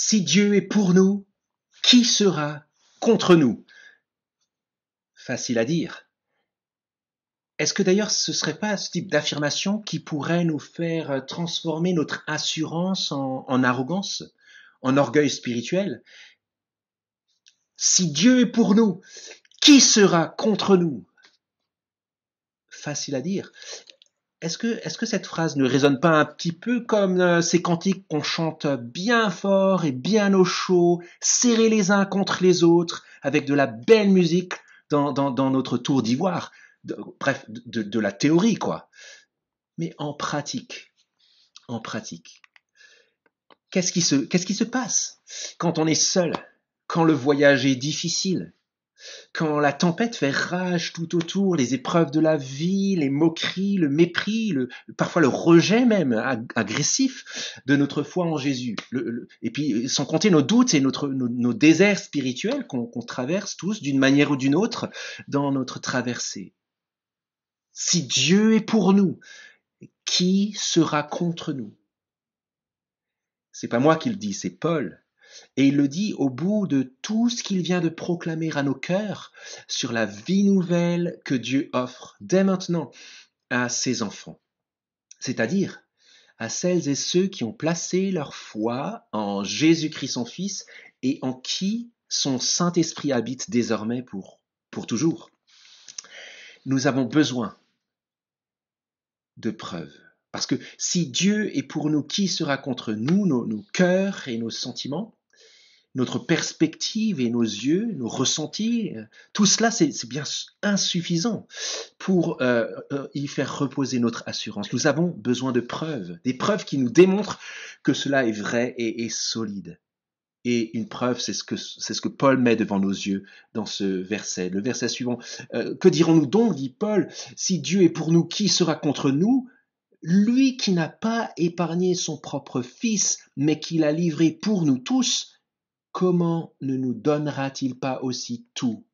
Si Dieu est pour nous, qui sera contre nous? Facile à dire. Est-ce que d'ailleurs ce serait pas ce type d'affirmation qui pourrait nous faire transformer notre assurance en arrogance, en orgueil spirituel? Si Dieu est pour nous, qui sera contre nous? Facile à dire. Est-ce que cette phrase ne résonne pas un petit peu comme ces cantiques qu'on chante bien fort et bien au chaud, serrés les uns contre les autres, avec de la belle musique dans notre tour d'ivoire? Bref, de la théorie, quoi. Mais en pratique, qu'est-ce qui se passe quand on est seul, quand le voyage est difficile, quand la tempête fait rage tout autour, les épreuves de la vie, les moqueries, le mépris, parfois le rejet même agressif de notre foi en Jésus. Et puis sans compter nos doutes et nos déserts spirituels qu'on traverse tous d'une manière ou d'une autre dans notre traversée. Si Dieu est pour nous, qui sera contre nous? C'est pas moi qui le dis, c'est Paul. Et il le dit au bout de tout ce qu'il vient de proclamer à nos cœurs sur la vie nouvelle que Dieu offre dès maintenant à ses enfants. C'est-à-dire à celles et ceux qui ont placé leur foi en Jésus-Christ son Fils et en qui son Saint-Esprit habite désormais pour toujours. Nous avons besoin de preuves. Parce que si Dieu est pour nous, qui sera contre nous, nos cœurs et nos sentiments, notre perspective et nos yeux, nos ressentis, tout cela, c'est bien insuffisant pour y faire reposer notre assurance. Nous avons besoin de preuves, des preuves qui nous démontrent que cela est vrai et solide. Et une preuve, c'est ce que Paul met devant nos yeux dans ce verset. Le verset suivant, que dirons-nous donc, dit Paul, si Dieu est pour nous, qui sera contre nous? Lui qui n'a pas épargné son propre Fils, mais qui l'a livré pour nous tous, comment ne nous donnera-t-il pas aussi tout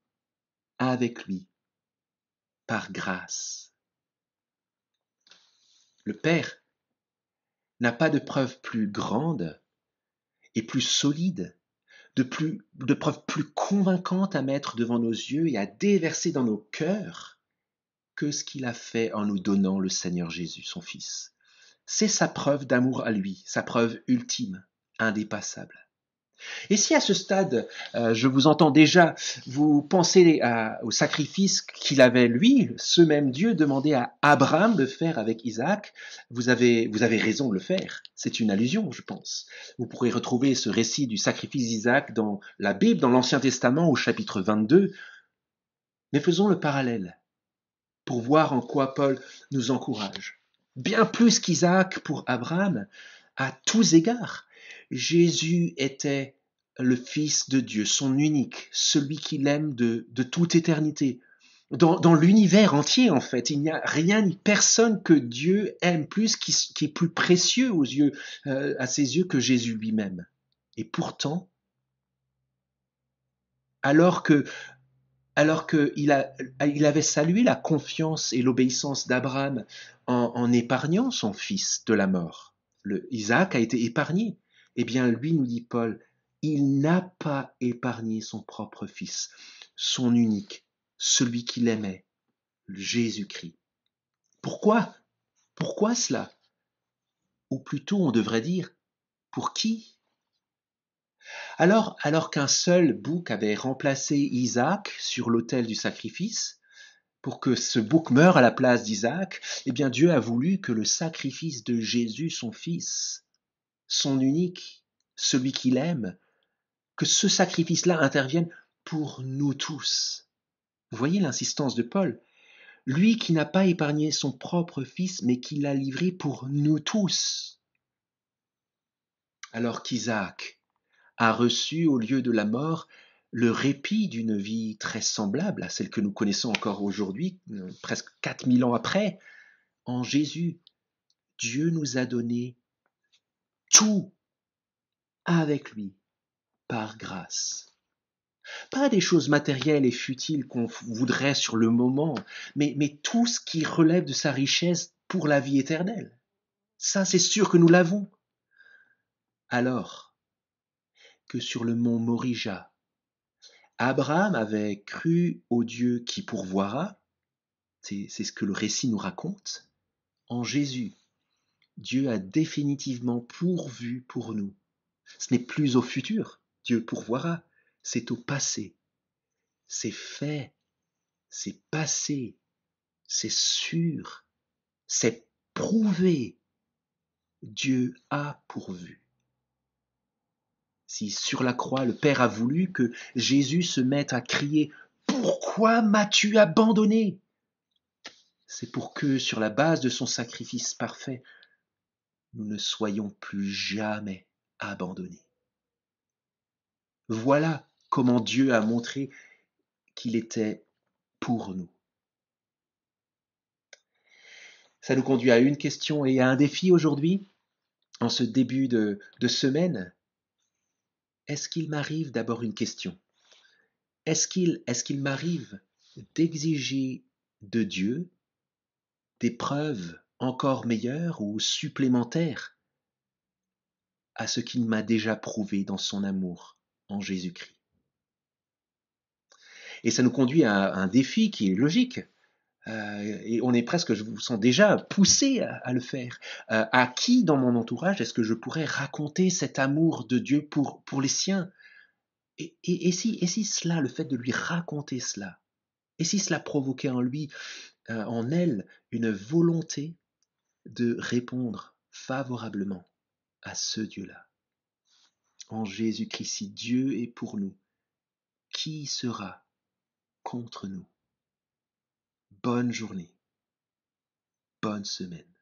avec lui, par grâce? Le Père n'a pas de preuve plus grande et plus solide, de preuves plus convaincantes à mettre devant nos yeux et à déverser dans nos cœurs que ce qu'il a fait en nous donnant le Seigneur Jésus, son Fils. C'est sa preuve d'amour à lui, sa preuve ultime, indépassable. Et si à ce stade, je vous entends déjà, vous pensez au sacrifice qu'il avait, lui, ce même Dieu, demandé à Abraham de faire avec Isaac, vous avez raison de le faire. C'est une allusion, je pense. Vous pourrez retrouver ce récit du sacrifice d'Isaac dans la Bible, dans l'Ancien Testament, au chapitre 22. Mais faisons le parallèle pour voir en quoi Paul nous encourage. Bien plus qu'Isaac pour Abraham, à tous égards, Jésus était le Fils de Dieu, son unique, celui qu'il aime de toute éternité. Dans l'univers entier, en fait, il n'y a rien ni personne que Dieu aime plus, qui est plus précieux à ses yeux que Jésus lui-même. Et pourtant, alors qu'il avait salué la confiance et l'obéissance d'Abraham en épargnant son fils de la mort, Isaac a été épargné. Eh bien, lui, nous dit Paul, il n'a pas épargné son propre fils, son unique, celui qu'il aimait, Jésus-Christ. Pourquoi? Pourquoi cela? Ou plutôt, on devrait dire, pour qui? Alors qu'un seul bouc avait remplacé Isaac sur l'autel du sacrifice, pour que ce bouc meure à la place d'Isaac, eh bien Dieu a voulu que le sacrifice de Jésus, son Fils, son unique, celui qu'il aime, que ce sacrifice-là intervienne pour nous tous. Vous voyez l'insistance de Paul? Lui qui n'a pas épargné son propre Fils, mais qui l'a livré pour nous tous. Alors qu'Isaac a reçu au lieu de la mort le répit d'une vie très semblable à celle que nous connaissons encore aujourd'hui, presque 4000 ans après, en Jésus, Dieu nous a donné tout avec lui, par grâce. Pas des choses matérielles et futiles qu'on voudrait sur le moment, mais tout ce qui relève de sa richesse pour la vie éternelle. Ça, c'est sûr que nous l'avons. Alors, que sur le mont Morija. Abraham avait cru au Dieu qui pourvoira, c'est ce que le récit nous raconte. En Jésus, Dieu a définitivement pourvu pour nous. Ce n'est plus au futur, Dieu pourvoira, c'est au passé. C'est fait, c'est passé, c'est sûr, c'est prouvé. Dieu a pourvu. Si sur la croix, le Père a voulu que Jésus se mette à crier « Pourquoi m'as-tu abandonné ?» C'est pour que, sur la base de son sacrifice parfait, nous ne soyons plus jamais abandonnés. Voilà comment Dieu a montré qu'il était pour nous. Ça nous conduit à une question et à un défi aujourd'hui, en ce début de semaine. Est-ce qu'il m'arrive d'abord une question? Est-ce qu'il m'arrive d'exiger de Dieu des preuves encore meilleures ou supplémentaires à ce qu'il m'a déjà prouvé dans son amour en Jésus-Christ? Et ça nous conduit à un défi qui est logique. Et on est presque, je vous sens déjà poussé à le faire. À qui dans mon entourage est-ce que je pourrais raconter cet amour de Dieu pour les siens? Et si cela, le fait de lui raconter cela, et si cela provoquait en lui, en elle, une volonté de répondre favorablement à ce Dieu-là? En Jésus-Christ, si Dieu est pour nous, qui sera contre nous? Bonne journée, bonne semaine.